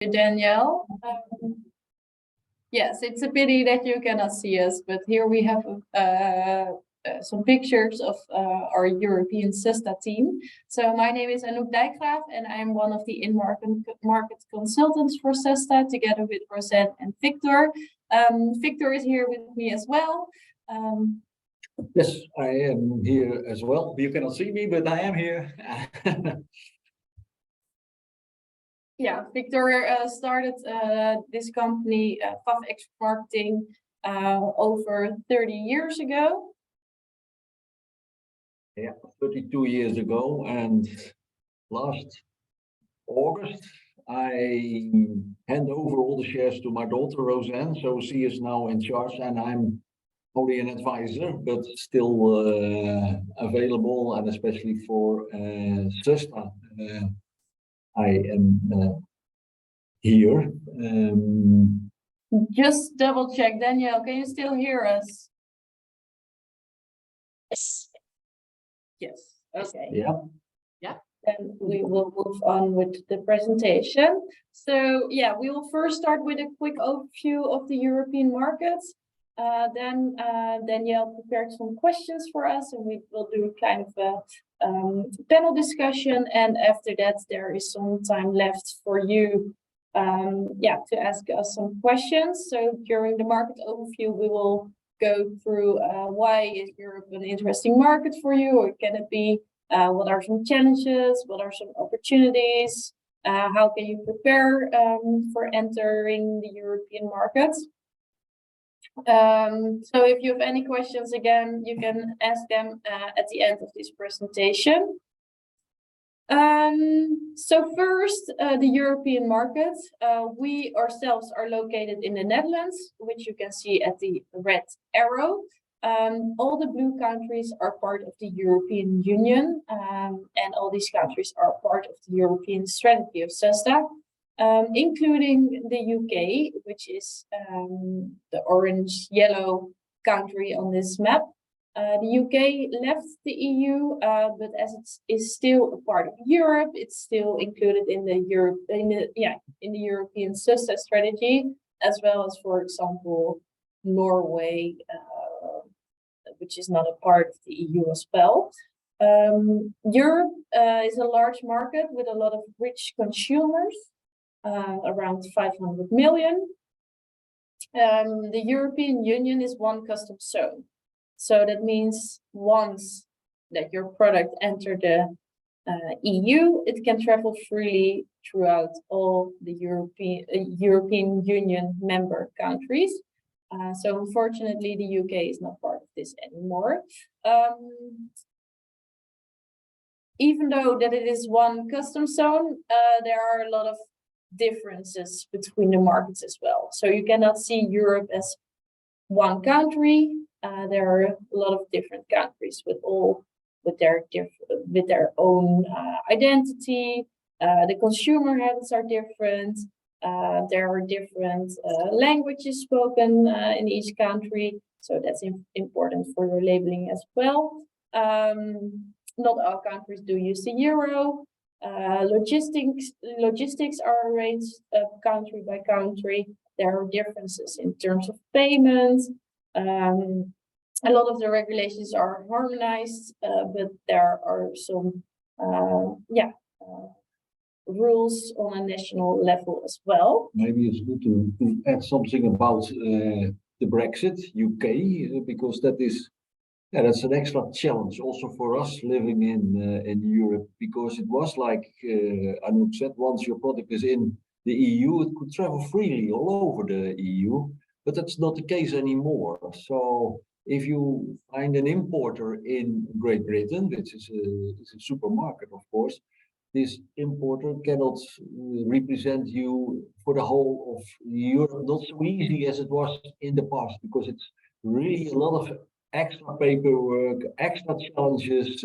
Danielle. Yes, it's a pity that you cannot see us, but here we have some pictures of our European SUSTA team. So my name is Anouk Dijkgraaf and I'm one of the in-market consultants for SUSTA together with Rosette and Victor. Victor is here with me as well. Yes, I am here as well. You cannot see me, but I am here. Yeah, Victor started this company, Phaff Marketing, over 30 years ago. Yeah, 32 years ago, and last August, I hand over all the shares to my daughter, Roseanne, so she is now in charge, and I'm only an advisor, but still available, and especially for SUSTA, I am here. Just double check, Danielle, can you still hear us? Yes. Yes, okay. Yeah. Yeah, then we will move on with the presentation. So yeah, we will first start with a quick overview of the European markets. Then Danielle prepared some questions for us and we will do kind of a panel discussion. And after that, there is some time left for you to ask us some questions. So during the market overview, we will go through why is Europe an interesting market for you, or can it be? What are some challenges? What are some opportunities? How can you prepare for entering the European markets? So if you have any questions, again, you can ask them at the end of this presentation. So first, the European market. We ourselves are located in the Netherlands, which you can see at the red arrow. All the blue countries are part of the European Union, and all these countries are part of the European strategy of SUSTA, including the UK, which is the orange-yellow country on this map. The UK left the EU, but as it is still a part of Europe, it's still included in the European SUSTA strategy, as well as, for example, Norway, which is not a part of the EU as well. Europe is a large market with a lot of rich consumers, around 500 million. The European Union is one customs zone. So that means once that your product entered the EU, it can travel freely throughout all the European Union member countries. So unfortunately, the UK is not part of this anymore. Even though that it is one customs zone, there are a lot of differences between the markets as well. So you cannot see Europe as one country. There are a lot of different countries with their own identity. The consumer habits are different. There are different languages spoken in each country, so that's important for your labeling as well. Not all countries do use the euro. Logistics are arranged country by country. There are differences in terms of payments. A lot of the regulations are harmonized, but there are some rules on a national level as well. Maybe it's good to add something about the Brexit, UK, because that's an extra challenge also for us living in Europe, because it was like Anouk said, once your product is in the EU, it could travel freely all over the EU, but that's not the case anymore. So if you find an importer in Great Britain, which is a supermarket, of course, this importer cannot represent you for the whole of Europe, not so easy as it was in the past, because it's really a lot of extra paperwork, extra challenges,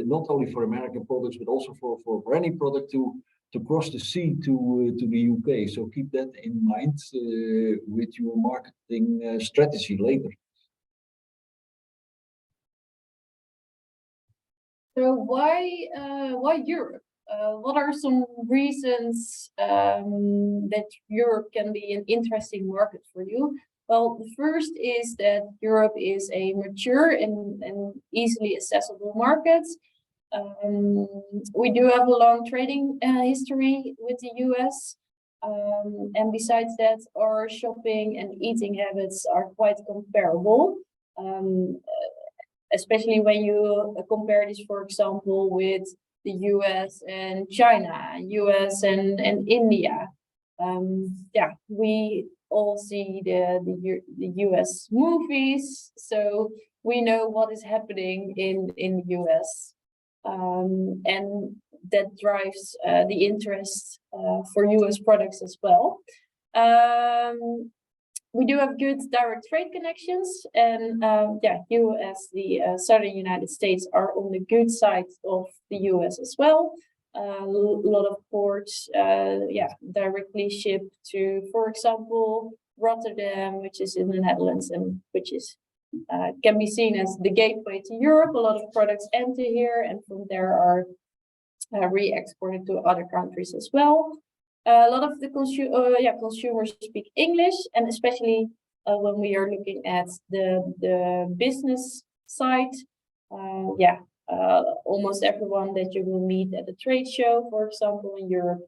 not only for American products, but also for any product to cross the sea to the UK. So keep that in mind with your marketing strategy later. So why Europe? what are some reasons that Europe can be an interesting market for you? Well, the first is that Europe is a mature and easily accessible market. We do have a long trading history with the US. And besides that, our shopping and eating habits are quite comparable. Especially when you compare this, for example, with the US and China, US and India. Yeah, we all see the US movies, so we know what is happening in the US. And that drives the interest for US products as well. We do have good direct trade connections, and yeah, you as the southern United States are on the good side of the US as well. A lot of ports, yeah, directly ship to, for example, Rotterdam, which is in the Netherlands, and which is can be seen as the gateway to Europe. A lot of products enter here, and from there are re-exported to other countries as well. A lot of the consumers speak English, and especially when we are looking at the business side, yeah, almost everyone that you will meet at a trade show, for example, in Europe,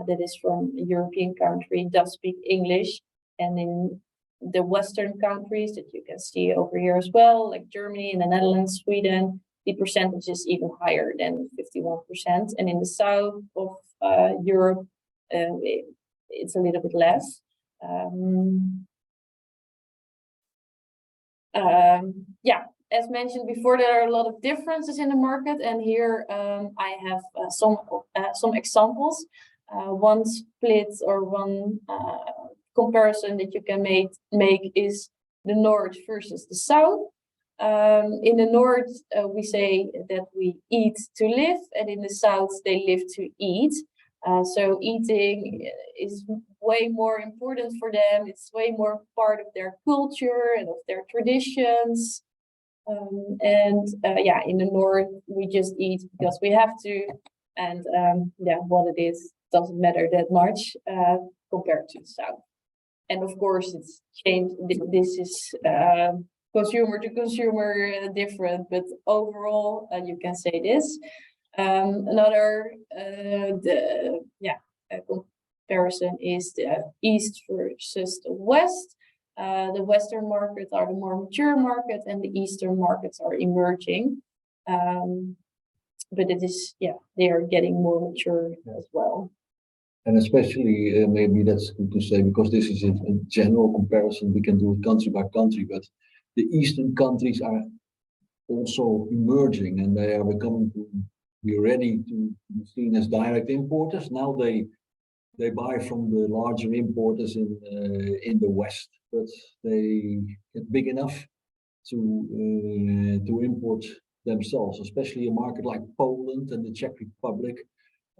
that is from a European country, does speak English. And in the Western countries that you can see over here as well, like Germany and the Netherlands, Sweden, the percentage is even higher than 51%. And in the south of Europe, it's a little bit less. Yeah, as mentioned before, there are a lot of differences in the market, and here I have some examples. One split or one comparison that you can make is the north versus the south. In the north, we say that we eat to live, and in the south, they live to eat. So eating is way more important for them. It's way more part of their culture and of their traditions. Yeah, in the north, we just eat because we have to. And yeah, what it is doesn't matter that much compared to the south. And of course, it's changed. This is consumer to consumer different, but overall, you can say this. Another comparison is the east versus the west. The western markets are the more mature markets, and the eastern markets are emerging. But it is, yeah, they are getting more mature as well. And especially, maybe that's good to say, because this is a general comparison, we can do it country by country, but the eastern countries are also emerging, and they are becoming to be ready to be seen as direct importers. Now they buy from the larger importers in the West, but they get big enough to import themselves, especially a market like Poland and the Czech Republic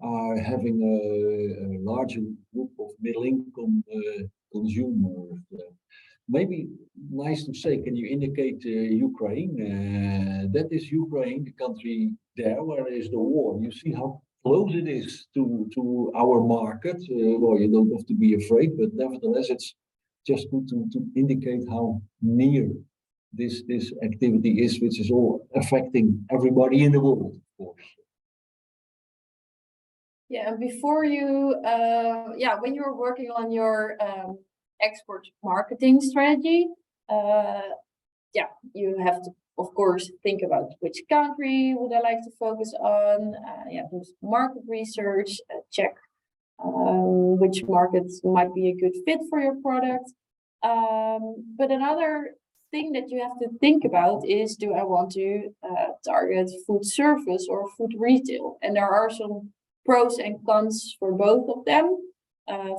are having a larger group of middle-income consumers. Maybe nice to say, can you indicate Ukraine? That is Ukraine, the country there where is the war. You see how close it is to our market. Well, you don't have to be afraid, but nevertheless, it's just good to indicate how near this activity is, which is all affecting everybody in the world, of course. Yeah, and before you, when you're working on your export marketing strategy, you have to, of course, think about which country would I like to focus on. Do market research, check which markets might be a good fit for your product. But another thing that you have to think about is, do I want to target food service or food retail? And there are some pros and cons for both of them.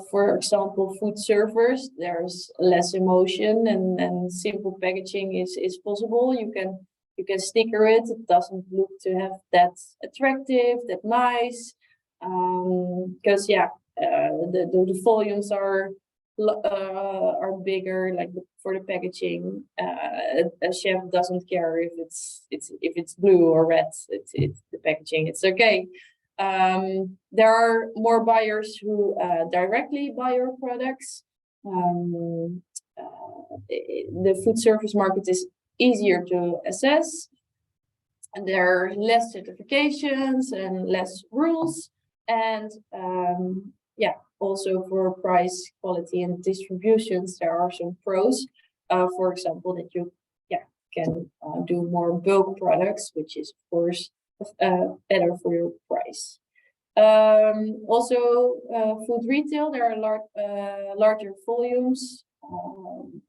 For example, food service, there's less emotion and simple packaging is possible. You can sticker it. It doesn't look to have that attractive, that nice, because the volumes are bigger. Like for the packaging, a chef doesn't care if it's blue or red. It's the packaging. It's okay. There are more buyers who directly buy your products. The food service market is easier to assess. And there are less certifications and less rules. And yeah, also for price, quality, and distributions, there are some pros. For example, that you can do more bulk products, which is of course better for your price. Also, food retail, there are larger volumes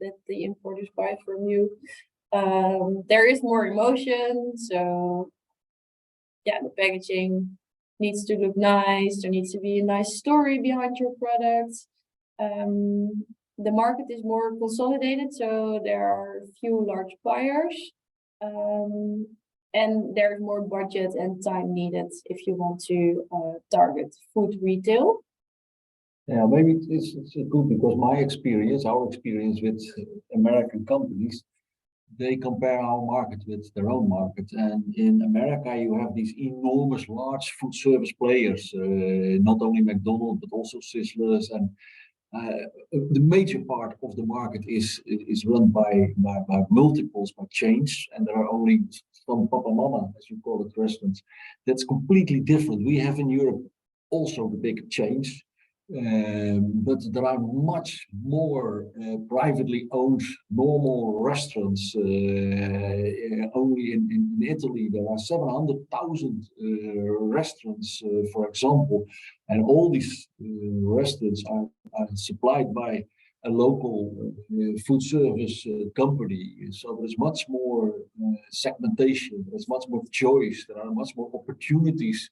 that the importers buy from you. There is more emotion, so yeah, the packaging needs to look nice. There needs to be a nice story behind your products. The market is more consolidated, so there are few large buyers. And there's more budget and time needed if you want to target food retail. Yeah, maybe it's good because our experience with American companies, they compare our market with their own market. And in America, you have these enormous, large food service players, not only McDonald's, but also Sizzlers. And the major part of the market is run by multiples, by chains, and there are only some Papa Mama, as you call it, restaurants. That's completely different. We have in Europe also the big chains, but there are much more privately owned normal restaurants. Only in Italy there are 700,000 restaurants, for example, and all these restaurants are supplied by a local food service company. So there's much more segmentation, there's much more choice, there are much more opportunities.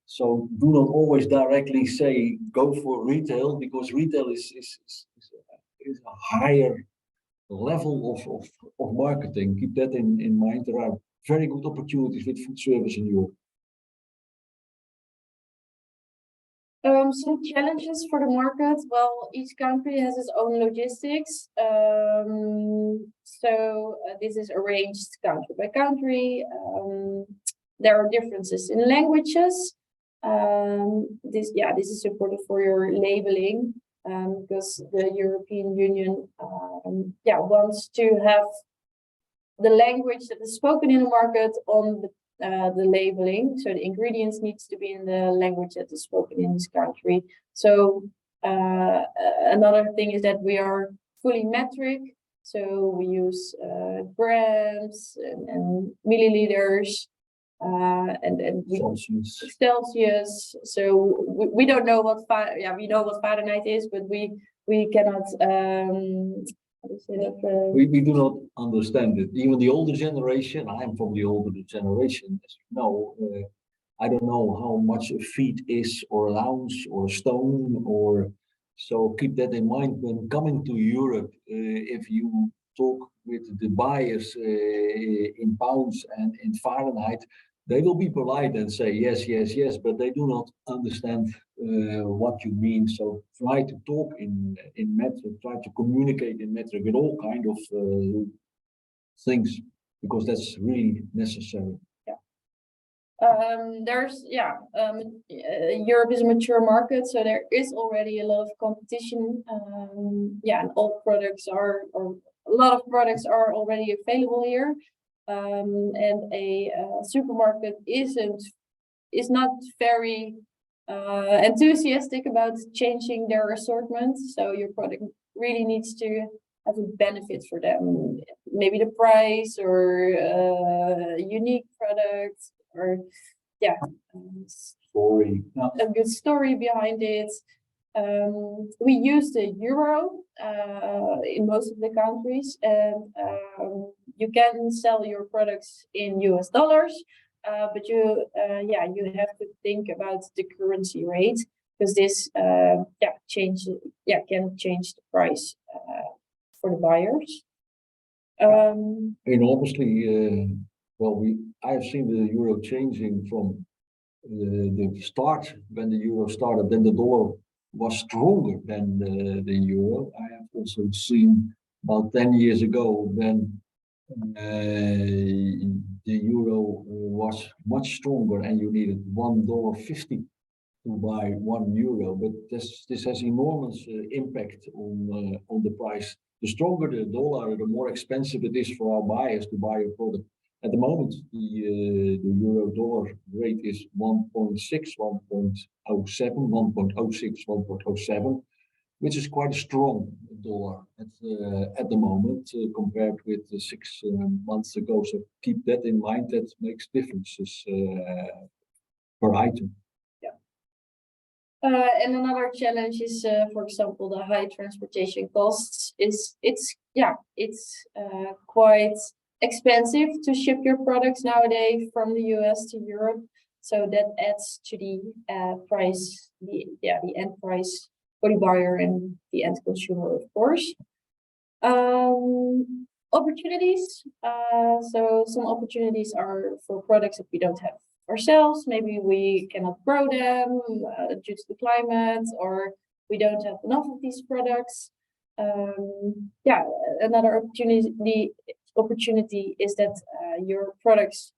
So do not always directly say go for retail, because retail is a higher level of marketing. Keep that in mind. There are very good opportunities with food service in Europe. Some challenges for the market. Well, each country has its own logistics. This is arranged country by country. There are differences in languages. This is important for your labeling, because the European Union wants to have the language that is spoken in the market on the labeling. So the ingredients needs to be in the language that is spoken in this country. So another thing is that we are fully metric. So we use grams and milliliters. And Celsius. So we don't know what we know what Fahrenheit is, but we cannot we do not understand it. Even the older generation, I'm from the older generation, as you know, I don't know how much a feet is, or an ounce, or a stone, or so keep that in mind when coming to Europe. If you talk with the buyers in pounds and in Fahrenheit, they will be polite and say yes, yes, yes, but they do not understand what you mean. So try to talk in metric, try to communicate in metric with all kind of things, because that's really necessary. Europe is a mature market, so there is already a lot of competition. And all products or a lot of products are already available here. And a supermarket is not very enthusiastic about changing their assortment. So your product really needs to have a benefit for them. Maybe the price, or unique product, or story. A good story behind it. We use the euro in most of the countries, and you can sell your products in US dollars, but you have to think about the currency rate, because this can change the price for the buyers. Enormously. I have seen the euro changing from the start when the euro started. Then the dollar was stronger than the euro. I have also seen about 10 years ago when the euro was much stronger and you needed $1.50 to buy €1. But this has enormous impact on the price. The stronger the dollar, the more expensive it is for our buyers to buy a product. At the moment, the euro dollar rate is 1.6, 1.07, 1.06, 1.07, which is quite a strong dollar at the moment compared with 6 months ago. So keep that in mind. That makes differences per item. And another challenge is, for example, the high transportation costs. It's quite expensive to ship your products nowadays from the US to Europe. So that adds to the price, the end price for the buyer and the end consumer, of course. Opportunities. So some opportunities are for products that we don't have ourselves. Maybe we cannot grow them due to the climate, or we don't have enough of these products. Another opportunity is that your products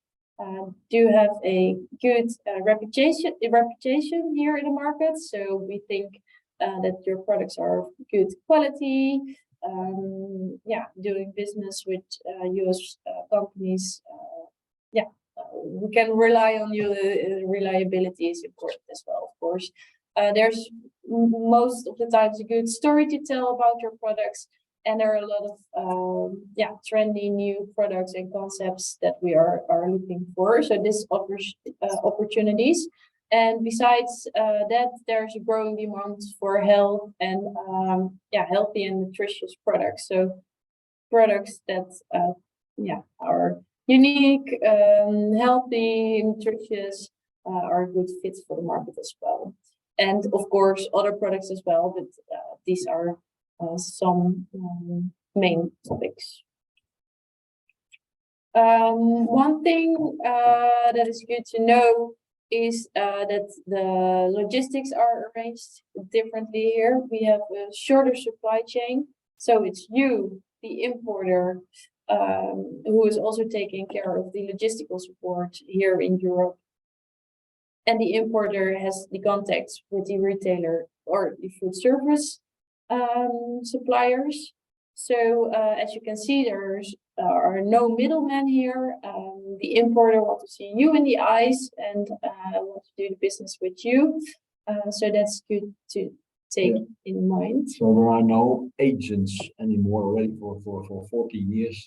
do have a good reputation here in the market. So we think that your products are of good quality. Doing business with US companies. We can rely on you. Reliability is important as well, of course. There's most of the times a good story to tell about your products, and there are a lot of trendy new products and concepts that we are looking for. So this offers opportunities. And besides that, there's a growing demand for health and healthy and nutritious products. So products that are unique, healthy, nutritious, are good fits for the market as well. And of course, other products as well, but these are some main topics. One thing that is good to know is that the logistics are arranged differently here. We have a shorter supply chain. So it's you, the importer, who is also taking care of the logistical support here in Europe. And the importer has the contacts with the retailer or the food service suppliers. So as you can see, there are no middlemen here. The importer wants to see you in the eyes and want to do the business with you. So that's good to take in mind. So there are no agents anymore. Already for 40 years.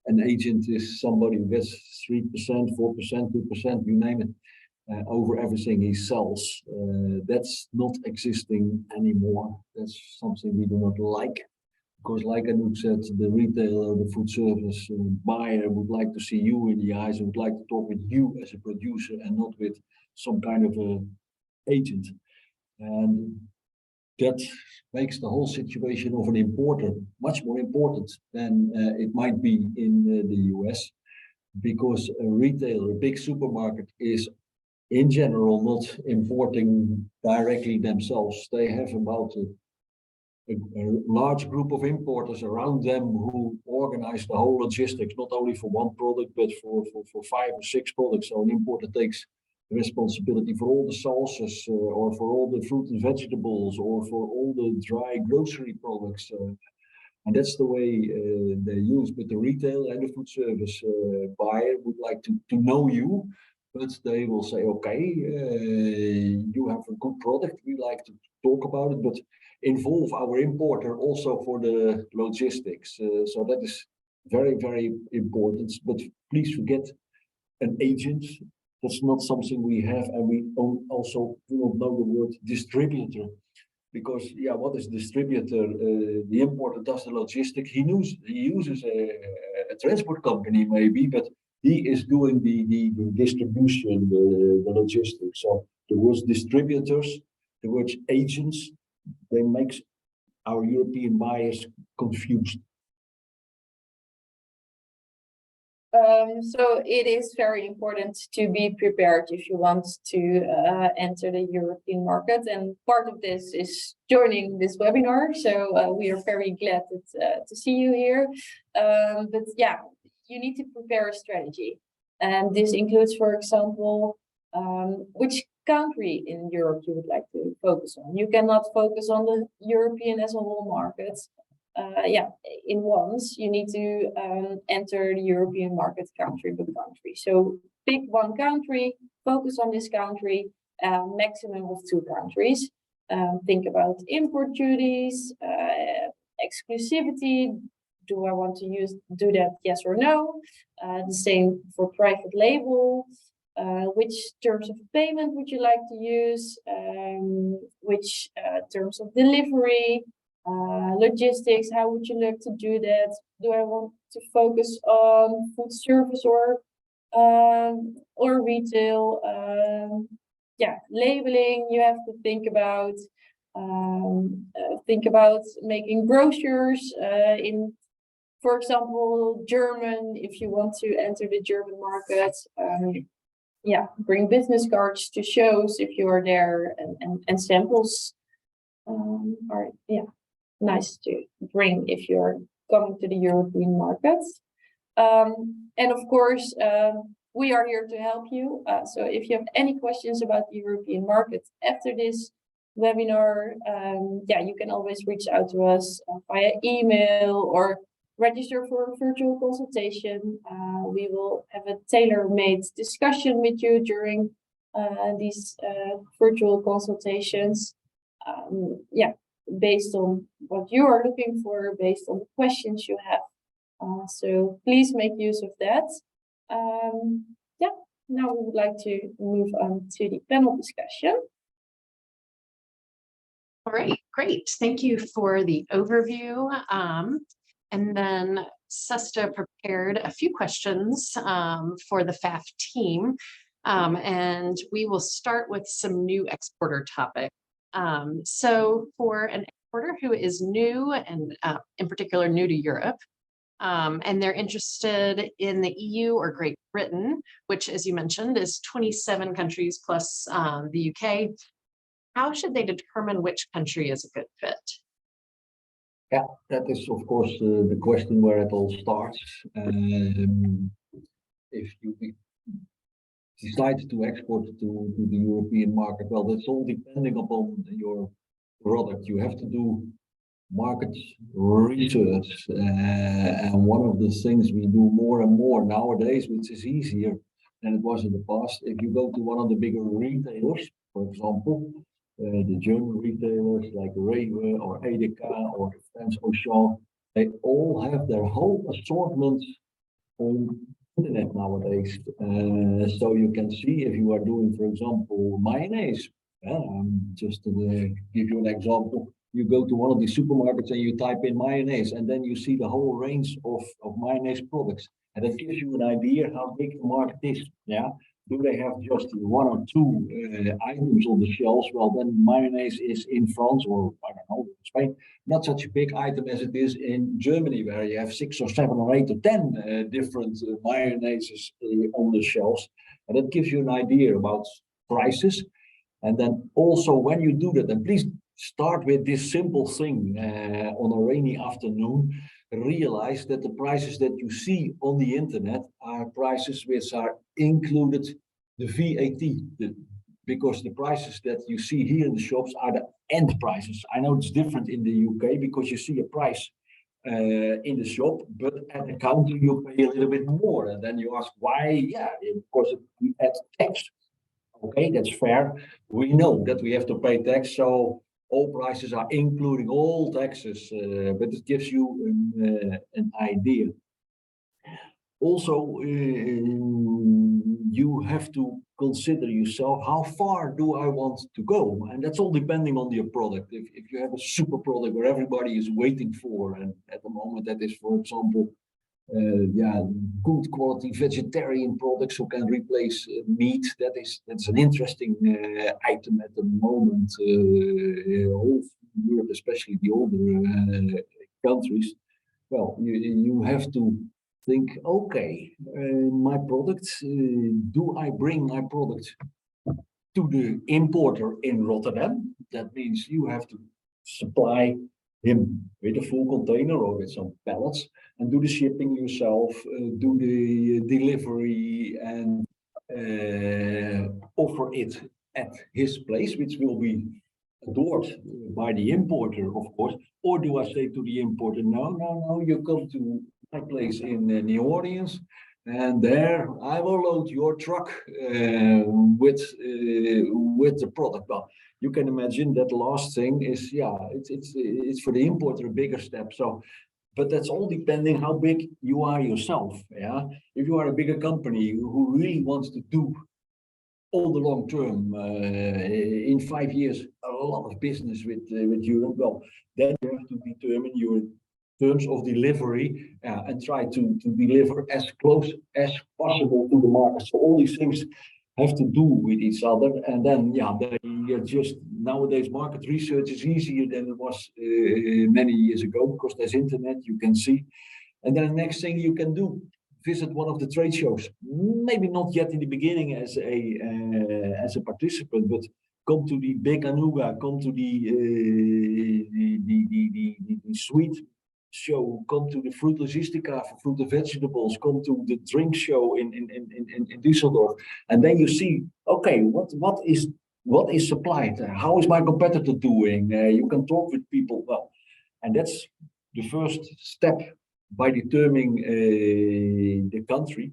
An agent is somebody who gets 3%, 4%, 2%, you name it, over everything he sells. That's not existing anymore. That's something we do not like. Because like Anouk said, the retailer, the food service buyer would like to see you in the eyes and would like to talk with you as a producer and not with some kind of a agent. And that makes the whole situation of an importer much more important than it might be in the US, because a retailer, a big supermarket, is in general not importing directly themselves. They have about a large group of importers around them who organize the whole logistics, not only for one product, but for 5 or 6 products. So an importer takes responsibility for all the sauces, or for all the fruit and vegetables, or for all the dry grocery products. And that's the way they use. But the retail and the food service buyer would like to know you, but they will say, okay, you have a good product. We like to talk about it, but involve our importer also for the logistics. So that is very, very important. But please forget an agent. That's not something we have, and we also do not know the word distributor, because what is distributor? The importer does the logistics. He uses a transport company maybe, but he is doing the distribution, the logistics. So the words distributors, the words agents, they make our European buyers confused. So it is very important to be prepared if you want to enter the European market. And part of this is joining this webinar. So we are very glad to see you here. But yeah, you need to prepare a strategy. And this includes, for example, which country in Europe you would like to focus on. You cannot focus on the European as a whole market. Yeah, in once you need to enter the European market country by country. So pick one country, focus on this country, maximum of 2 countries. Think about import duties, exclusivity. Do I want to do that? Yes or no? The same for private label. Which terms of payment would you like to use? Which terms of delivery? Logistics, how would you like to do that? Do I want to focus on food service or retail? Yeah, labeling, you have to think about making brochures in, for example, German, if you want to enter the German market. Yeah, bring business cards to shows if you are there, and samples are, yeah, nice to bring if you're coming to the European markets. And of course, we are here to help you. So if you have any questions about the European market after this webinar, yeah, you can always reach out to us via email or register for a virtual consultation. We will have a tailor-made discussion with you during these virtual consultations. Yeah, based on what you are looking for, based on the questions you have. So please make use of that. Yeah, now we would like to move on to the panel discussion. All right, great. Thank you for the overview. And then SUSTA prepared a few questions for the Phaff team. And we will start with some new exporter topics. So for an exporter who is new and in particular new to Europe, and they're interested in the EU or Great Britain, which, as you mentioned, is 27 countries plus the UK, how should they determine which country is a good fit? Yeah, that is, of course, the question where it all starts. If you decide to export to the European market, well, that's all depending upon your product. You have to do market research. And one of the things we do more and more nowadays, which is easier than it was in the past, if you go to one of the bigger retailers, for example, the German retailers like Rewe or Edeka or the French Auchan, they all have their whole assortment on internet nowadays. So you can see if you are doing, for example, mayonnaise. Just to give you an example, you go to one of these supermarkets and you type in mayonnaise, and then you see the whole range of mayonnaise products. And that gives you an idea how big the market is. Yeah. Do they have just 1 or 2 items on the shelves? Well, then mayonnaise is in France or I don't know, Spain, not such a big item as it is in Germany, where you have 6 or 7 or 8 or 10 different mayonnaises on the shelves. And that gives you an idea about prices. And then also when you do that, and please start with this simple thing on a rainy afternoon, realize that the prices that you see on the internet are prices which are included the VAT, because the prices that you see here in the shops are the end prices. I know it's different in the UK because you see a price in the shop, but at the counter you pay a little bit more, and then you ask why. Yeah, because we add tax. Okay, that's fair. We know that we have to pay tax, so all prices are including all taxes, but it gives you an idea. Also, you have to consider yourself, how far do I want to go? And that's all depending on your product. If you have a super product where everybody is waiting for, and at the moment that is, for example, yeah, good quality vegetarian products who can replace meat. That's an interesting item at the moment. All Europe, especially the older countries. Well, you have to think, okay, my product, do I bring my product to the importer in Rotterdam? That means you have to supply him with a full container or with some pallets and do the shipping yourself, do the delivery and offer it at his place, which will be adored by the importer, of course. Or do I say to the importer, no, you come to my place in New Orleans, and there I will load your truck with the product. Well, you can imagine that last thing is, yeah, it's for the importer a bigger step. So, but that's all depending how big you are yourself. Yeah, if you are a bigger company who really wants to do all the long term, in 5 years, a lot of business with Europe. Well, then you have to determine your terms of delivery and try to deliver as close as possible to the market. So all these things have to do with each other. And then, yeah, they just nowadays market research is easier than it was many years ago because there's internet, you can see. And then the next thing you can do, visit one of the trade shows. Maybe not yet in the beginning as a participant, but come to the Big Anuga, come to the sweet show, come to the Fruit Logistica for fruit and vegetables, come to the drink show in Düsseldorf, and then you see, okay, what is supplied? How is my competitor doing? You can talk with people. Well, and that's the first step by determining the country.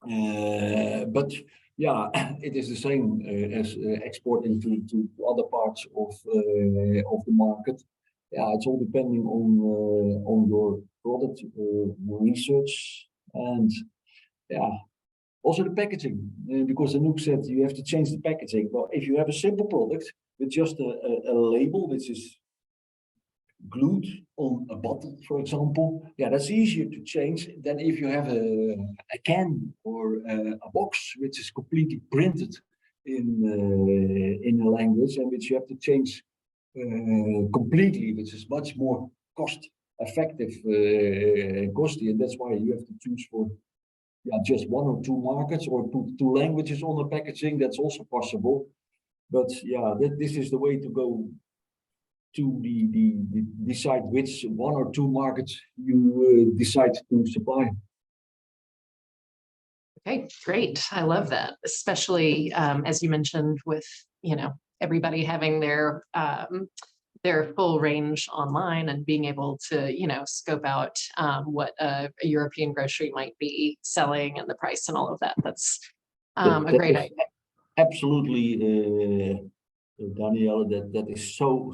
But yeah, it is the same as exporting to other parts of the market. Yeah, it's all depending on your product research and yeah, also the packaging. Because Anouk said you have to change the packaging. Well, if you have a simple product with just a label which is glued on a bottle, for example, yeah, that's easier to change than if you have a can or a box which is completely printed in a language and which you have to change completely, which is much more cost effective and costly, and that's why you have to choose for just one or two markets or put two languages on the packaging. That's also possible, but yeah, this is the way to go to decide which one or two markets you decide to supply. Okay, great. I love that, especially as you mentioned with, everybody having their full range online and being able to, scope out what a European grocery might be selling and the price and all of that. That's a great idea. Absolutely, Danielle, that is so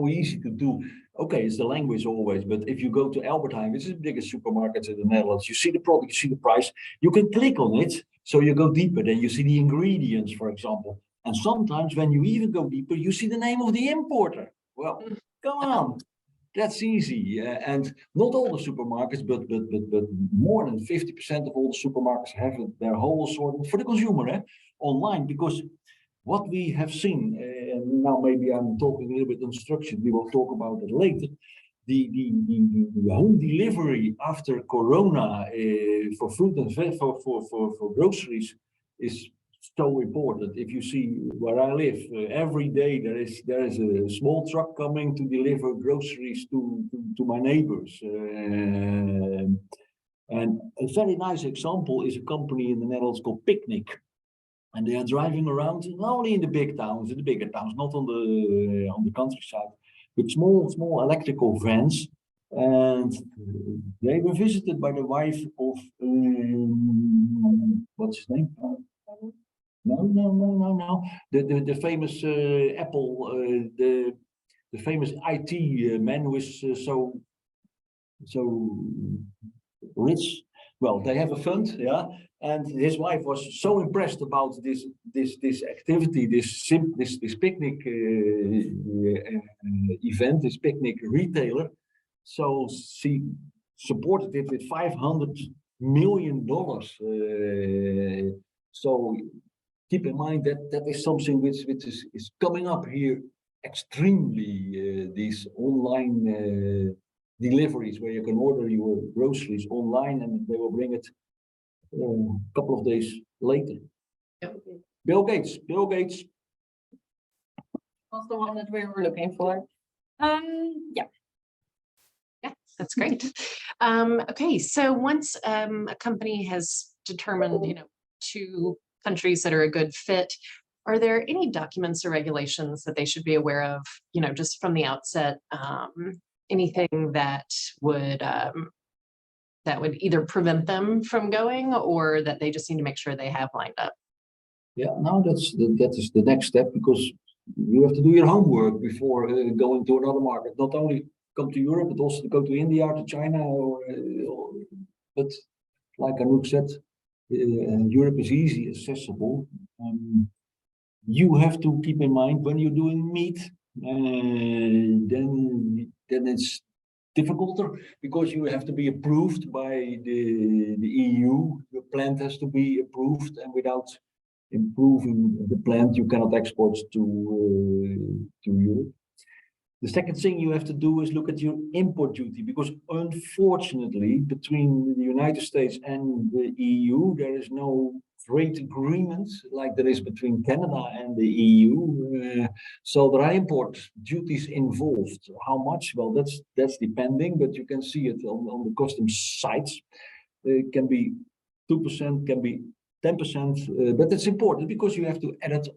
easy to do. Okay, it's the language always, but if you go to Albert Heijn, which is the biggest supermarket in the Netherlands, you see the product, you see the price, you can click on it, so you go deeper, then you see the ingredients, for example. And sometimes when you even go deeper, you see the name of the importer. Well, come on, that's easy. And not all the supermarkets, but more than 50% of all the supermarkets have their whole assortment for the consumer online, because what we have seen, and now maybe I'm talking a little bit unstructured, we will talk about it later, the home delivery after Corona for fruit and veg, for groceries is so important. If you see where I live, every day there is a small truck coming to deliver groceries to my neighbors. And a very nice example is a company in the Netherlands called Picnic. And they are driving around not only in the big towns, in the bigger towns, not on the countryside, but small electrical vans. And they were visited by the wife of what's his name? No. The famous Apple, the famous IT man who is so rich. Well, they have a fund, yeah. And his wife was so impressed about this activity, this picnic event, this picnic retailer. So she supported it with $500 million. So keep in mind that is something which is coming up here extremely. These online deliveries where you can order your groceries online and they will bring it a couple of days later. Yep. Bill Gates Was the one that we were looking for. Yeah. Yeah, that's great. Okay, so once a company has determined, 2 countries that are a good fit, are there any documents or regulations that they should be aware of, just from the outset? Anything that would either prevent them from going or that they just need to make sure they have lined up? Yeah, now that is the next step, because you have to do your homework before going to another market. Not only come to Europe, but also to go to India, to China, but like Anouk said, Europe is easy accessible. You have to keep in mind when you're doing meat, then it's difficult because you have to be approved by the EU. The plant has to be approved, and without improving the plant, you cannot export to Europe. The second thing you have to do is look at your import duty, because unfortunately, between the United States and the EU, there is no trade agreement like there is between Canada and the EU. So there are import duties involved. How much? Well, that's depending, but you can see it on the customs sites. It can be 2%, can be 10%, but it's important because you have to add it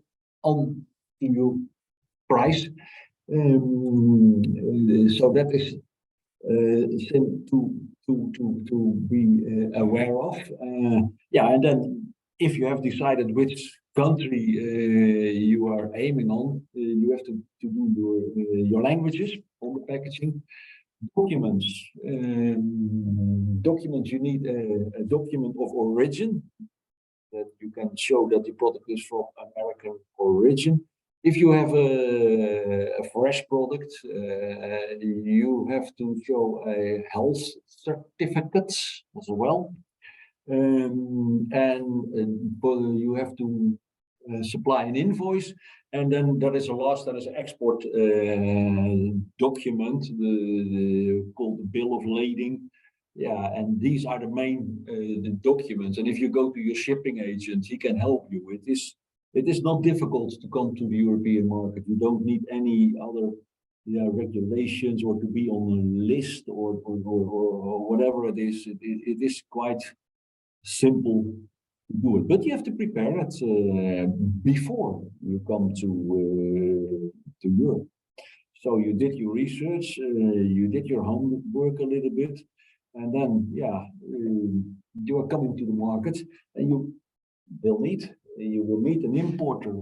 on to your price. So that is thing to be aware of. Yeah, and then if you have decided which country you are aiming on, you have to do your languages on the packaging. Documents. Documents, you need a document of origin that you can show that the product is from American origin. If you have a fresh product, you have to show a health certificate as well. But you have to supply an invoice. And then there is that is an export document, called the bill of lading. Yeah, and these are the main the documents. And if you go to your shipping agent, he can help you with this. It is not difficult to come to the European market. You don't need any other regulations or to be on a list or whatever it is. It is quite simple to do it, but you have to prepare it before you come to Europe. So you did your research, you did your homework a little bit, and then you are coming to the market, and you will meet an importer,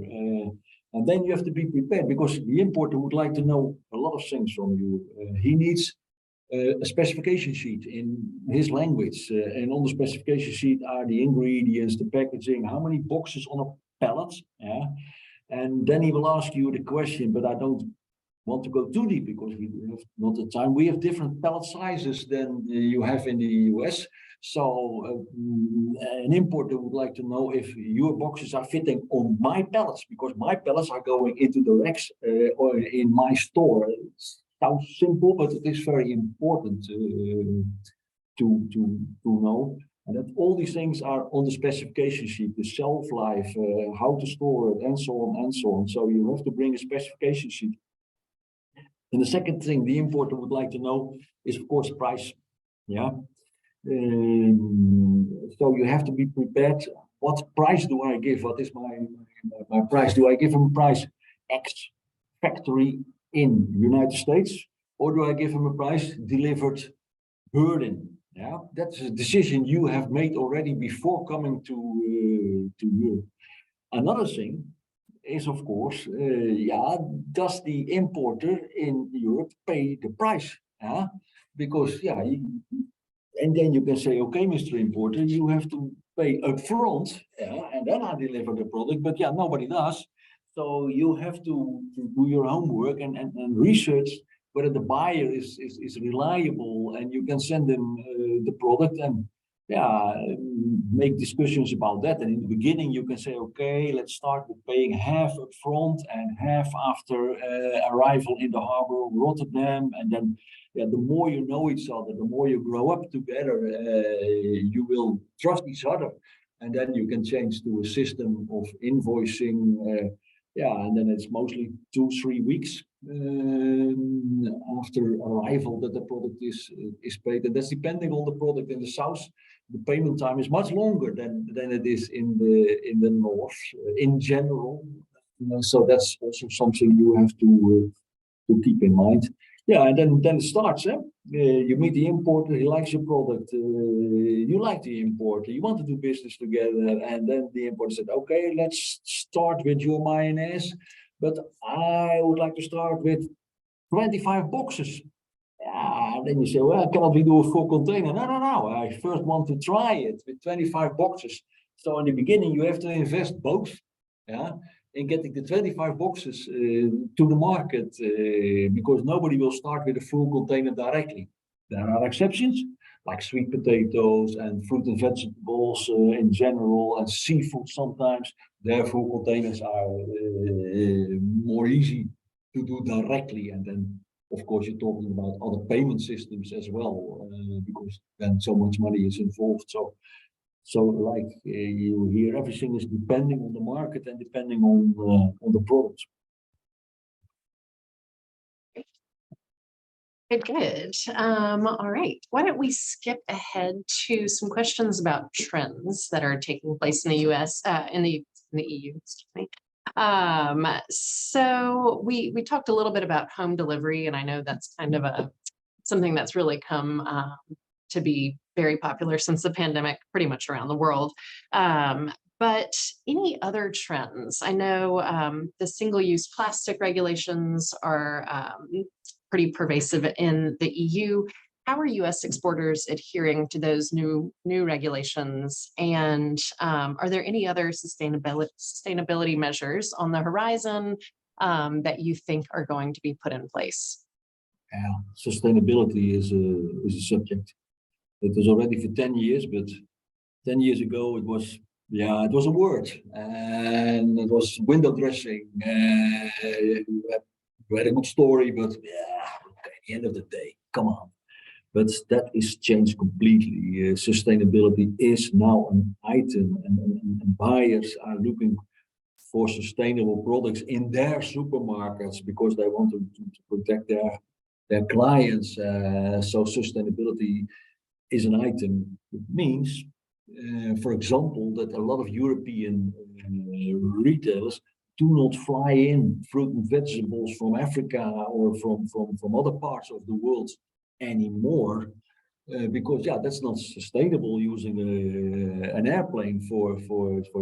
and then you have to be prepared, because the importer would like to know a lot of things from you. He needs a specification sheet in his language, and on the specification sheet are the ingredients, the packaging, how many boxes on a pallet, and then he will ask you the question, but I don't want to go too deep because we have not the time. We have different pallet sizes than you have in the US. So an importer would like to know if your boxes are fitting on my pallets, because my pallets are going into the racks or in my store. It sounds simple, but it is very important to know. And that all these things are on the specification sheet, the shelf life, how to store it, and so on and so on. So you have to bring a specification sheet. And the second thing the importer would like to know is, of course, price. Yeah. So you have to be prepared. What price do I give? What is my price? Do I give him price X factory in United States, or do I give him a price delivered burden? Yeah, that's a decision you have made already before coming to Europe. Another thing is, of course, does the importer in Europe pay the price? Yeah, because and then you can say, okay, Mr. Importer, you have to pay upfront, and then I deliver the product. But nobody does. So you have to do your homework and research whether the buyer is reliable, and you can send them the product, and make discussions about that. And in the beginning, you can say, okay, let's start with paying half up front and half after arrival in the harbor of Rotterdam. And then, the more you know each other, the more you grow up together, you will trust each other. And then you can change to a system of invoicing. And then it's mostly 2-3 weeks after arrival that the product is paid. And that's depending on the product. In the south, the payment time is much longer than it is in the north in general. So that's also something you have to keep in mind. And then it starts. You meet the importer, he likes your product, you like the importer, you want to do business together, and then the importer said, okay, let's start with your mayonnaise, but I would like to start with 25 boxes. Then you say, well, cannot we do a full container? No, I first want to try it with 25 boxes. So in the beginning, you have to invest both, in getting the 25 boxes to the market, because nobody will start with a full container directly. There are exceptions, like sweet potatoes and fruit and vegetables in general, and seafood sometimes. Their full containers are more easy to do directly. And then, of course, you're talking about other payment systems as well, because then so much money is involved. So like you hear, everything is depending on the market and depending on the product. Good. All right. Why don't we skip ahead to some questions about trends that are taking place in the US, in the EU, excuse me. So we talked a little bit about home delivery, and I know that's kind of something that's really come to be very popular since the pandemic, pretty much around the world. But any other trends? I know the single-use plastic regulations are pretty pervasive in the EU. How are US exporters adhering to those new regulations? And are there any other sustainability measures on the horizon that you think are going to be put in place? Sustainability is a subject. It was already for 10 years, but 10 years ago it was a word, and it was window dressing. You had a good story, but at the end of the day, come on. But that is changed completely. Sustainability is now an item, and buyers are looking for sustainable products in their supermarkets because they want to protect their clients. So sustainability is an item. It means, for example, that a lot of European retailers do not fly in fruit and vegetables from Africa or from other parts of the world anymore, because that's not sustainable using an airplane for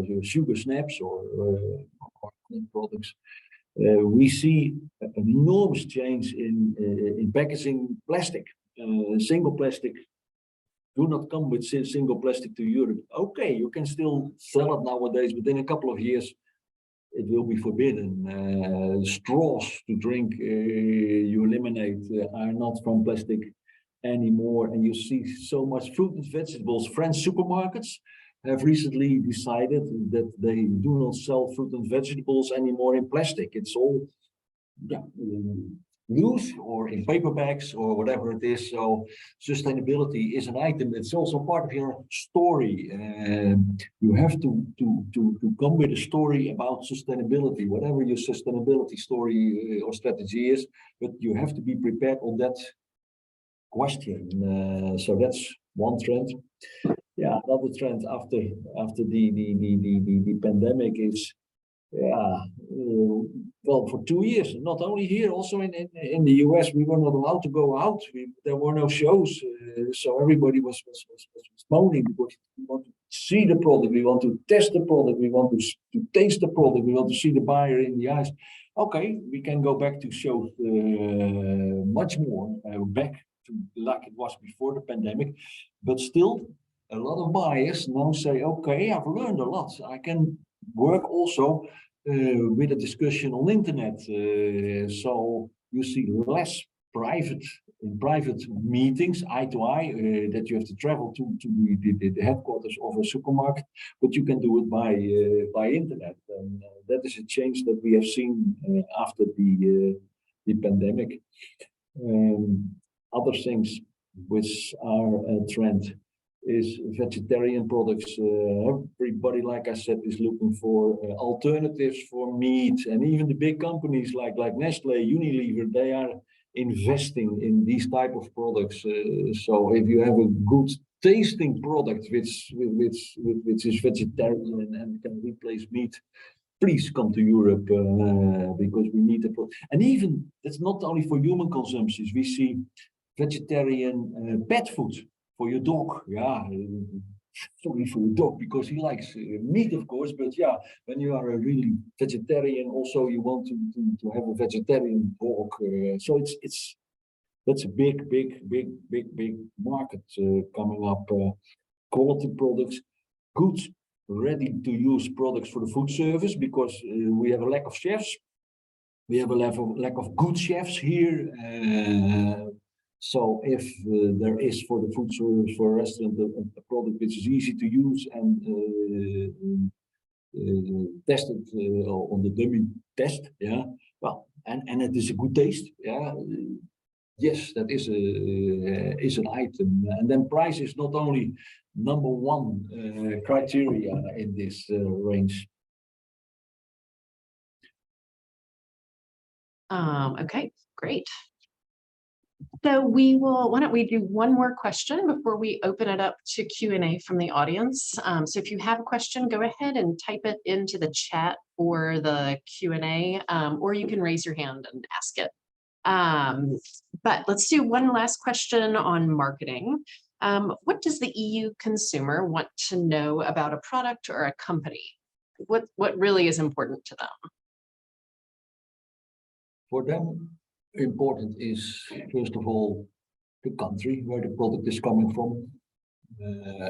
your sugar snaps or products. We see an enormous change in packaging plastic. Single plastic do not come with single plastic to Europe. Okay, you can still sell it nowadays, but in a couple of years it will be forbidden. Straws to drink you eliminate are not from plastic anymore, and you see so much fruit and vegetables. French supermarkets have recently decided that they do not sell fruit and vegetables anymore in plastic. It's all loose or in paper bags or whatever it is. So sustainability is an item. It's also part of your story. You have to come with a story about sustainability, whatever your sustainability story or strategy is, but you have to be prepared on that question. So that's one trend. Another trend after the pandemic is well, for 2 years, not only here, also in the US, we were not allowed to go out. There were no shows, so everybody was moaning because we want to see the product, we want to test the product, we want to taste the product, we want to see the buyer in the eyes. Okay, we can go back to shows much more back to like it was before the pandemic, but still a lot of buyers now say, okay, I've learned a lot. I can work also with a discussion on internet. So you see less private in private meetings, eye to eye, that you have to travel to the headquarters of a supermarket, but you can do it by internet. And that is a change that we have seen after the pandemic. Other things which are a trend is vegetarian products. Everybody, like I said, is looking for alternatives for meat, and even the big companies like Nestle, Unilever, they are investing in these type of products. So if you have a good tasting product which is vegetarian and can replace meat, please come to Europe because we need a product. And even that's not only for human consumptions. We see vegetarian pet food for your dog. Yeah, sorry for your dog because he likes meat, of course. But yeah, when you are a really vegetarian, also you want to have a vegetarian dog. So that's a big market coming up. Quality products, good, ready-to-use products for the food service, because we have a lack of chefs. We have a lack of good chefs here. So if there is for the food service, for a restaurant, a product which is easy to use and tested on the dummy test, yeah, well, and it is a good taste, yeah, yes, that is an item. And then price is not only number one criteria in this range. Okay, great. So why don't we do one more question before we open it up to Q&A from the audience. So if you have a question, go ahead and type it into the chat or the Q&A, or you can raise your hand and ask it. But let's do one last question on marketing. What does the EU consumer want to know about a product or a company? What really is important to them? For them, important is, first of all, the country where the product is coming from.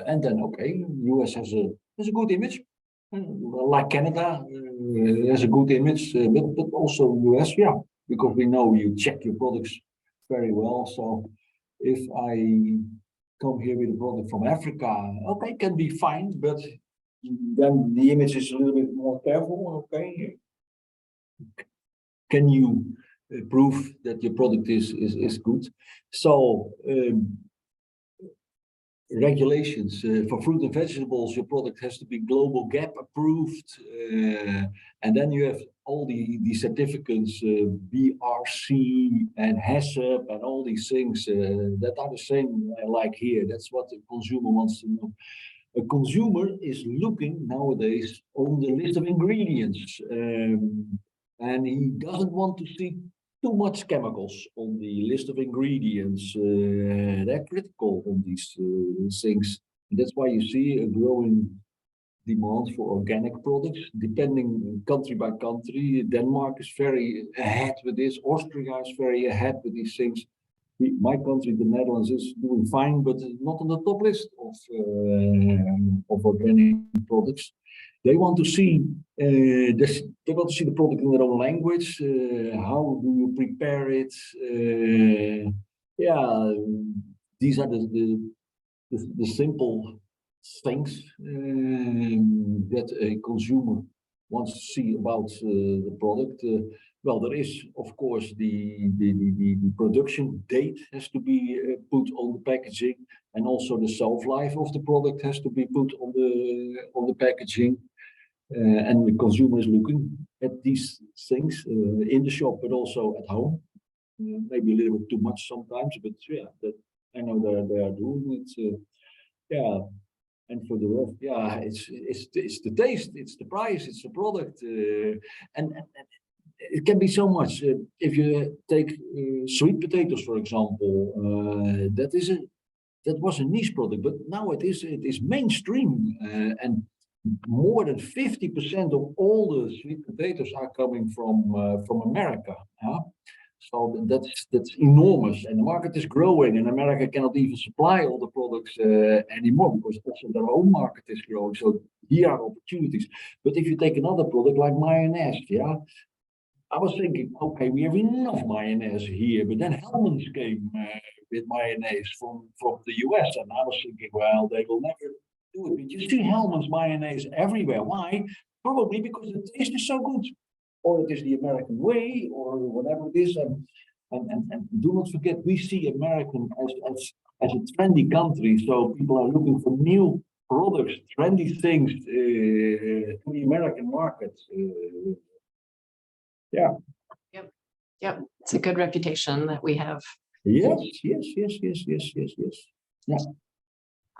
And then, okay, US has a good image, like Canada has a good image, but also US, yeah, because we know you check your products very well. So if I come here with a product from Africa, okay, can be fine, but then the image is a little bit more careful, okay. Can you prove that your product is good? So regulations for fruit and vegetables, your product has to be global GAP approved, and then you have all the certificates, BRC and HACCP and all these things that are the same like here. That's what the consumer wants to know. A consumer is looking nowadays on the list of ingredients, and he doesn't want to see too much chemicals on the list of ingredients. They're critical on these things. And that's why you see a growing demand for organic products, depending country by country. Denmark is very ahead with this. Austria is very ahead with these things. My country, the Netherlands, is doing fine, but not on the top list of organic products. They want to see the product in their own language. How do you prepare it? Yeah, these are the simple things that a consumer wants to see about the product. Well, there is, of course, the production date has to be put on the packaging, and also the shelf life of the product has to be put on the packaging. And the consumer is looking at these things in the shop, but also at home. Maybe a little bit too much sometimes, but yeah, that I know they are doing it. Yeah, and for the rest, yeah, it's the taste, it's the price, it's the product, and it can be so much. If you take sweet potatoes, for example, that was a niche product, but now it is mainstream, and more than 50% of all the sweet potatoes are coming from America. Yeah? So that's enormous, and the market is growing, and America cannot even supply all the products anymore, because also their own market is growing. So here are opportunities. But if you take another product like mayonnaise, yeah, I was thinking, okay, we have enough mayonnaise here, but then Hellmann's came with mayonnaise from the US, and I was thinking, well, they will never do it. But you see Hellmann's mayonnaise everywhere. Why? Probably because the taste is so good, or it is the American way, or whatever it is. And do not forget, we see American as a trendy country, so people are looking for new products, trendy things to the American market. Yeah. Yep, it's a good reputation that we have. Yes. Yeah.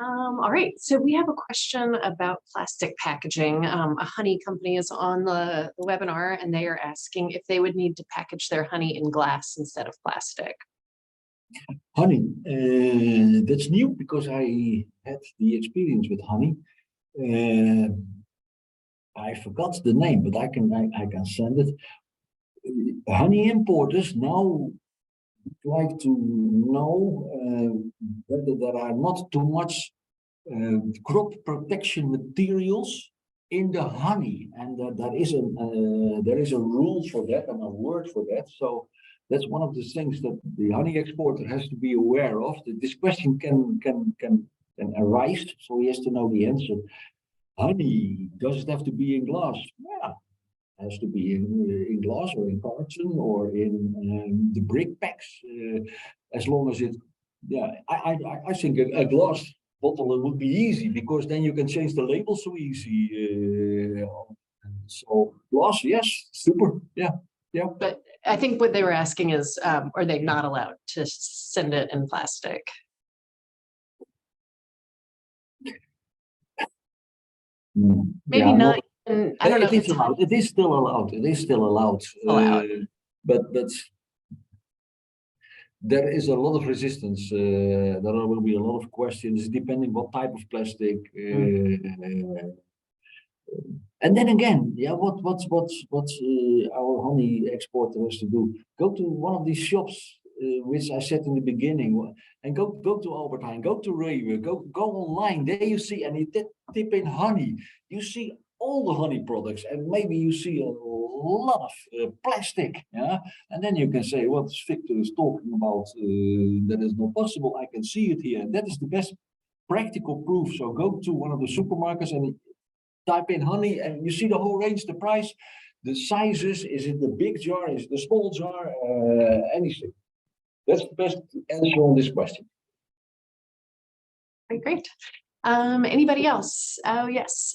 All right, so we have a question about plastic packaging. A honey company is on the webinar and they are asking if they would need to package their honey in glass instead of plastic. Honey, that's new because I had the experience with honey. I forgot the name, but I can send it. Honey importers now like to know whether there are not too much crop protection materials in the honey, and there is a rule for that and a word for that. So that's one of the things that the honey exporter has to be aware of. That this question can arise, so he has to know the answer. Honey, does it have to be in glass? Yeah, it has to be in glass or in carton or in the brick packs, as long as it. Yeah, I think a glass bottle would be easy because then you can change the label so easy. So glass, yes, super, yeah. But I think what they were asking is, are they not allowed to send it in plastic? Maybe Yeah, not. I don't know. It is allowed. It is still allowed. It is still allowed. But there is a lot of resistance. There will be a lot of questions depending what type of plastic. And then again, yeah, what's our honey exporter has to do? Go to one of these shops, which I said in the beginning, and go to Albert Heijn, go to Rewe, go online. There you see, and you tip in honey. You see all the honey products, and maybe you see a lot of plastic. Yeah, and then you can say, what Victor is talking about, that is not possible. I can see it here, and that is the best practical proof. So go to one of the supermarkets and type in honey and you see the whole range, the price, the sizes, is it the big jar, is it the small jar, anything. That's the best answer on this question. Great. Anybody else? Oh, yes.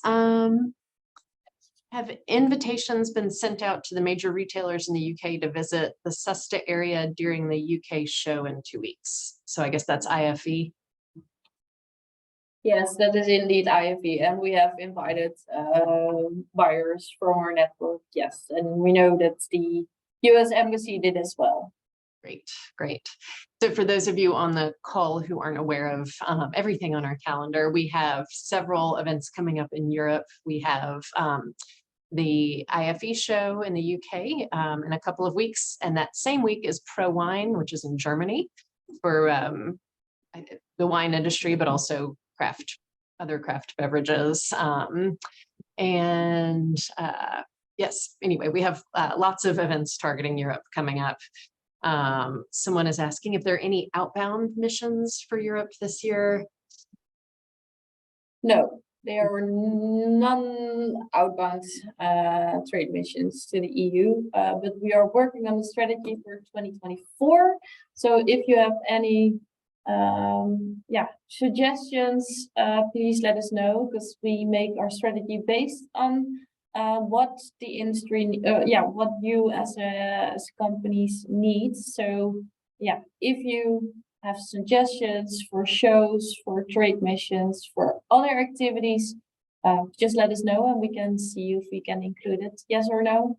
Have invitations been sent out to the major retailers in the UK to visit the SUSTA area during the UK show in 2 weeks? So I guess that's IFE. Yes, that is indeed IFE, and we have invited buyers from our network. Yes, and we know that the US Embassy did as well. Great. So for those of you on the call who aren't aware of everything on our calendar, we have several events coming up in Europe. We have the IFE show in the UK in a couple of weeks, and that same week is Pro Wine, which is in Germany for the wine industry, but also other craft beverages. Yes, anyway, we have lots of events targeting Europe coming up. Someone is asking if there are any outbound missions for Europe this year. No, there are none outbound trade missions to the EU, but we are working on the strategy for 2024. So if you have any suggestions, please let us know, because we make our strategy based on what the industry, what you as companies need. So yeah, if you have suggestions for shows, for trade missions, for other activities, just let us know and we can see if we can include it. Yes or no?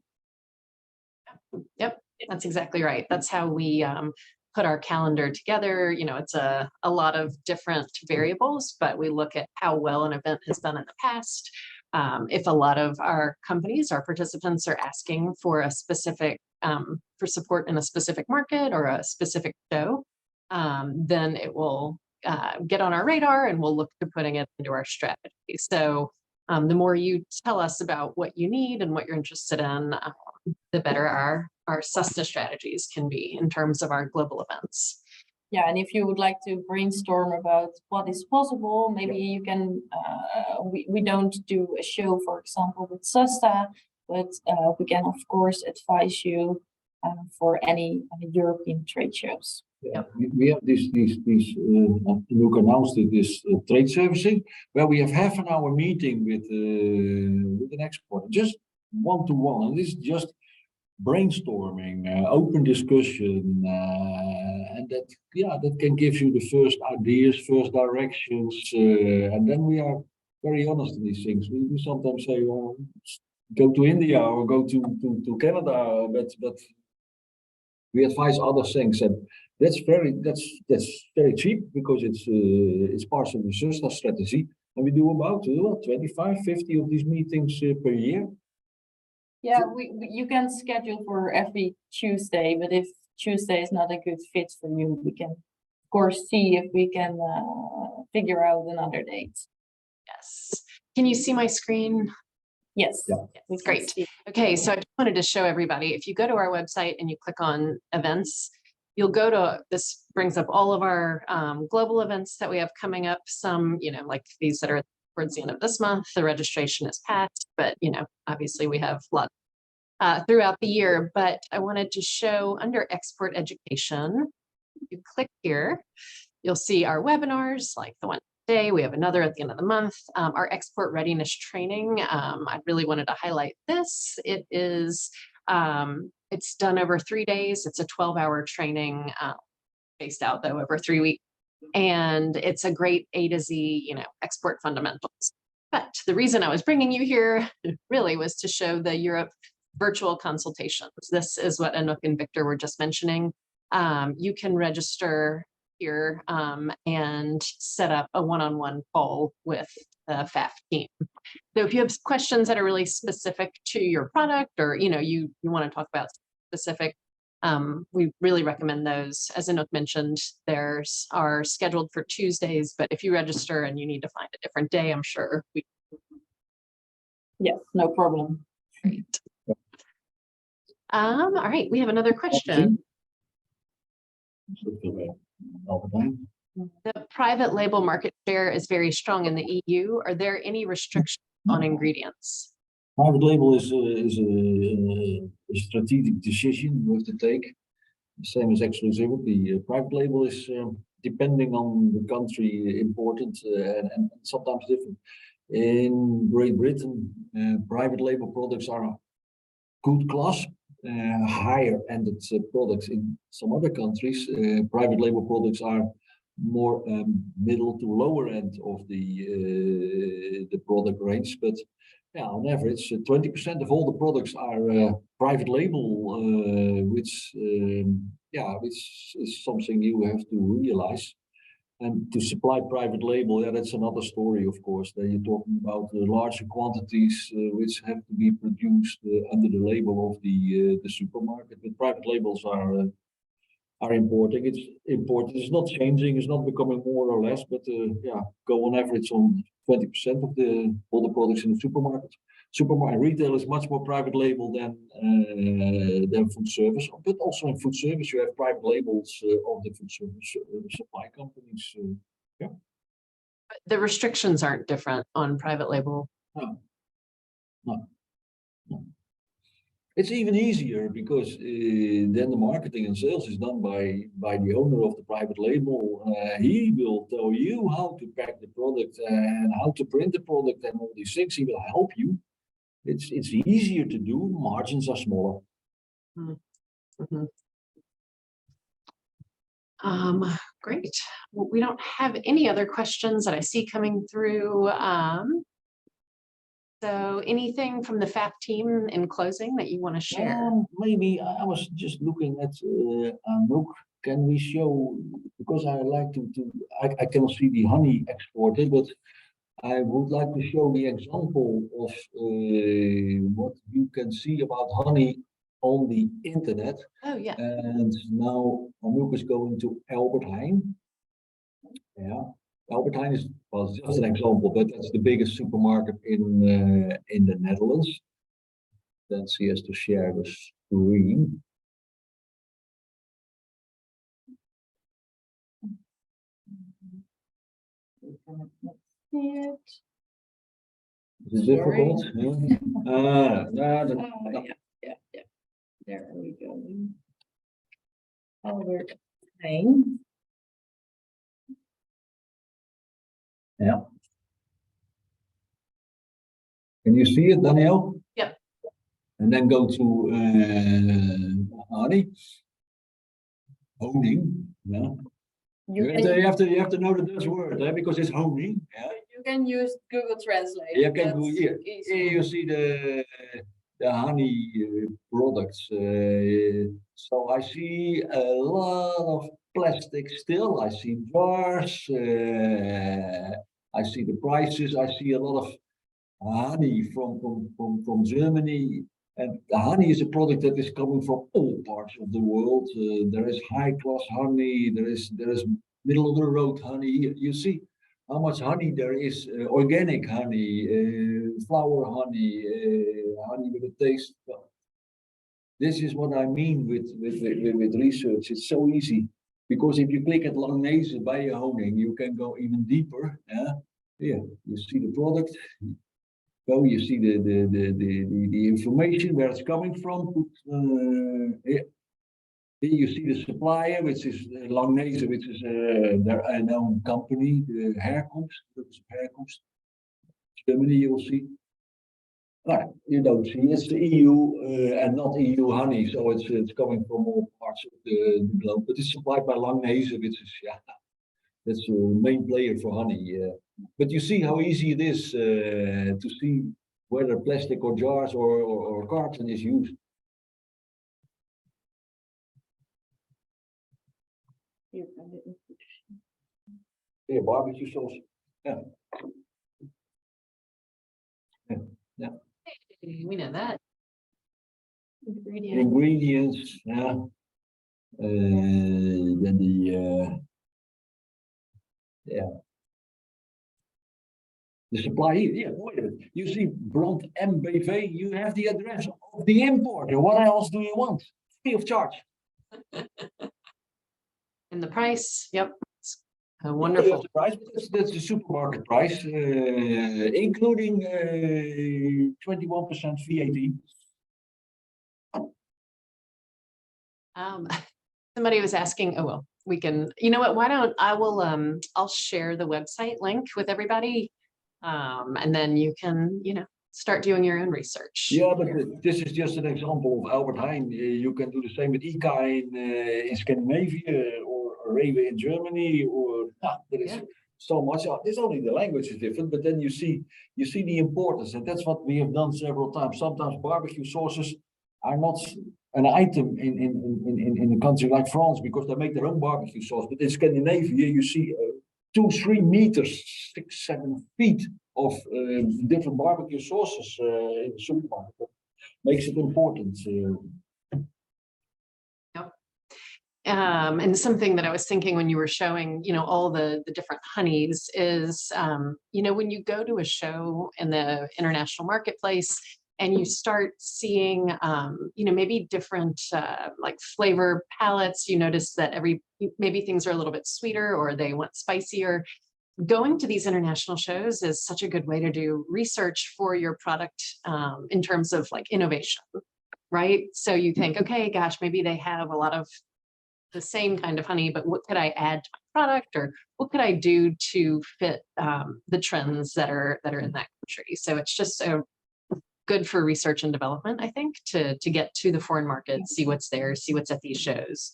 Yep, that's exactly right. That's how we put our calendar together. You know, it's a lot of different variables, but we look at how well an event has done in the past. If a lot of our companies, our participants are asking for a specific, for support in a specific market or a specific show, then it will get on our radar and we'll look to putting it into our strategy. So the more you tell us about what you need and what you're interested in, the better our SUSTA strategies can be in terms of our global events. Yeah, and if you would like to brainstorm about what is possible, maybe you can, we don't do a show, for example, with SUSTA, but we can, of course, advise you for any European trade shows. Yeah, we have these Luke announced it, this trade servicing, where we have half an hour meeting with an exporter, just one-to-one, and this is just brainstorming, open discussion, and that can give you the first ideas, first directions, and then we are very honest in these things. We sometimes say, well, go to India or go to Canada, but we advise other things, and that's very cheap because it's part of the SUSTA strategy, and we do about 25, 50 of these meetings per year. Yeah, you can schedule for every Tuesday, but if Tuesday is not a good fit for you, we can, of course, see if we can figure out another date. Yes. Can you see my screen? Yes. Yeah. Yes, Great. Okay, so I just wanted to show everybody, if you go to our website and you click on events, you'll go to, this brings up all of our global events that we have coming up, some, like these that are towards the end of this month. The registration is passed, but obviously we have lots throughout the year. But I wanted to show under export education, you click here, you'll see our webinars like the one today. We have another at the end of the month. Our export readiness training. I really wanted to highlight this. It is, it's done over 3 days. It's a 12-hour training spaced out though over 3 weeks. And it's a great A to Z, export fundamentals. But the reason I was bringing you here really was to show the Europe virtual consultations. This is what Anouk and Victor were just mentioning. You can register here and set up a one-on-one call with the Phaff team. So if you have questions that are really specific to your product, or you want to talk about specific, we really recommend those. As Anouk mentioned, theirs are scheduled for Tuesdays, but if you register and you need to find a different day, I'm sure we. Yes, no problem. Great. All right, we have another question. The private label market share is very strong in the EU. Are there any restrictions on ingredients? Private label is a strategic decision you have to take. Same as exclusivity. Private label is depending on the country important and sometimes different. In Great Britain, private label products are good class, higher ended products. In some other countries, private label products are more middle to lower end of the product range, but yeah, on average, 20% of all the products are private label, which is something you have to realize. And to supply private label, that's another story, of course. Then you're talking about larger quantities which have to be produced under the label of the supermarket. But private labels are important. It's important. It's not changing. It's not becoming more or less. But go on average on 20% of all the products in the supermarket. Supermarket retail is much more private label than food service. But also in food service, you have private labels of the food service supply companies. But the restrictions aren't different on private label. No. It's even easier because then the marketing and sales is done by the owner of the private label. He will tell you how to pack the product and how to print the product and all these things. He will help you. It's easier to do. Margins are smaller. Mm-hmm. Great. Well, we don't have any other questions that I see coming through. So anything from the Phaff team in closing that you want to share? Maybe I was just looking at Anouk. Can we show, because I like I cannot see the honey exported, but I would like to show the example of what you can see about honey on the internet. Oh, yeah. And now Anouk is going to Albert Heijn. Yeah. Albert Heijn is, well, just an example, but that's the biggest supermarket in the Netherlands. Then she has to share the screen. We cannot see it. Is it Sorry. difficult? Yeah. Oh, yeah. There we go. Albert Heijn. Yeah. Can you see it, Danielle? Yep. And then go to honey. Honing. Yeah. You have to know the Dutch word, because it's honing. Yeah. You can use Google Translate. You can go That's here. easy. Here you see the honey products. So I see a lot of plastic still. I see jars. I see the prices. I see a lot of honey from Germany. And the honey is a product that is coming from all parts of the world. There is high class honey. There is middle of the road honey. You see how much honey there is, organic honey, flower honey, honey with a taste. Well, this is what I mean with research. It's so easy because if you click at Langnese honing, you can go even deeper. Yeah, here you see the product. Go, you see the information where it's coming from. Here. Here you see the supplier, which is Langnese, which is their known company, the Herkomst. Germany, you'll see. Right, you don't see it's the EU and not EU honey, so it's coming from all parts of the globe, but it's supplied by Langnese, which is that's a main player for honey. But you see how easy it is to see whether plastic or jars or carton is used. Here, barbecue sauce. Yeah. We know that. Ingredients, yeah. Then the supply here. Yeah, wait a minute. You see Brand MBV, you have the address of the importer. What else do you want? Free of charge. And the price, yep. Wonderful. The price, that's the supermarket price, including 21% VAT. Somebody was asking, oh, well, we can, you know what, why don't I'll share the website link with everybody. And then you can, start doing your own research. Yeah, but this is just an example of Albert Heijn. You can do the same with ICA in Scandinavia or Rewe in Germany, or there is so much. It's only the language is different, but then you see the importance, and that's what we have done several times. Sometimes barbecue sauces are not an item in a country like France because they make their own barbecue sauce, but in Scandinavia you see 2-3 meters, 6-7 feet of different barbecue sauces in the supermarket. That makes it important. Yep. And something that I was thinking when you were showing, all the different honeys is, when you go to a show in the international marketplace and you start seeing, maybe different like flavor palettes, you notice that maybe things are a little bit sweeter or they want spicier. Going to these international shows is such a good way to do research for your product in terms of like innovation, right? So you think, okay, gosh, maybe they have a lot of the same kind of honey, but what could I add to my product, or what could I do to fit the trends that are in that country? So it's just so good for research and development, I think, to get to the foreign market, see what's there, see what's at these shows.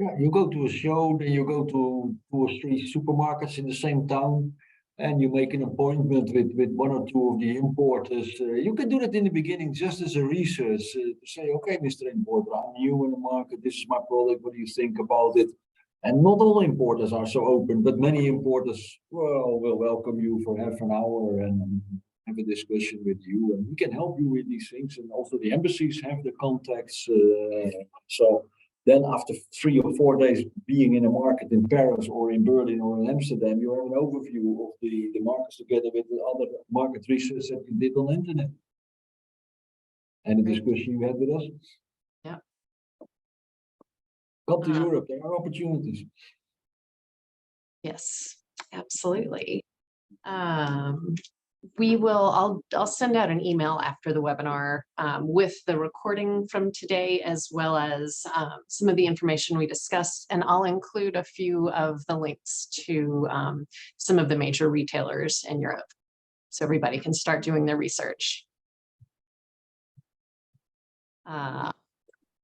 Yeah, you go to a show, then you go to 2 or 3 supermarkets in the same town, and you make an appointment with 1 or 2 of the importers. You can do that in the beginning just as a research to say, okay, Mr. Importer, I'm new in the market. This is my product. What do you think about it? And not all importers are so open, but many importers, will welcome you for half an hour and have a discussion with you, and we can help you with these things. And also the embassies have the contacts. So then after 3 or 4 days being in a market in Paris or in Berlin or in Amsterdam, you have an overview of the markets together with the other market research that you did on the internet. And the discussion you had with us. Yeah. Come to Europe, there are opportunities. Yes, absolutely. I'll send out an email after the webinar with the recording from today, as well as some of the information we discussed, and I'll include a few of the links to some of the major retailers in Europe, so everybody can start doing their research.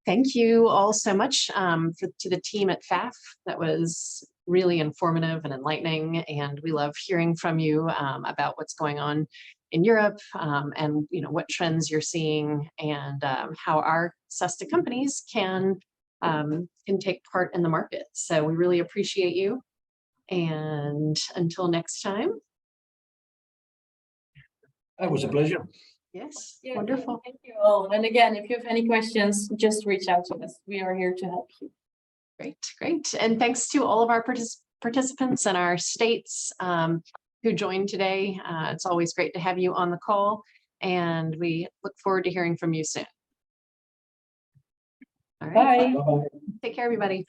Thank you all so much to the team at Phaff. That was really informative and enlightening, and we love hearing from you about what's going on in Europe and what trends you're seeing, and how our SUSTA companies can take part in the market. So we really appreciate you, and until next time. It was a pleasure. Yes, Yeah, wonderful. thank you all. And again, if you have any questions, just reach out to us. We are here to help you. Great, great. And thanks to all of our participants and our states who joined today. It's always great to have you on the call, and we look forward to hearing from you soon. All right. Bye. Bye-bye. Take care, everybody.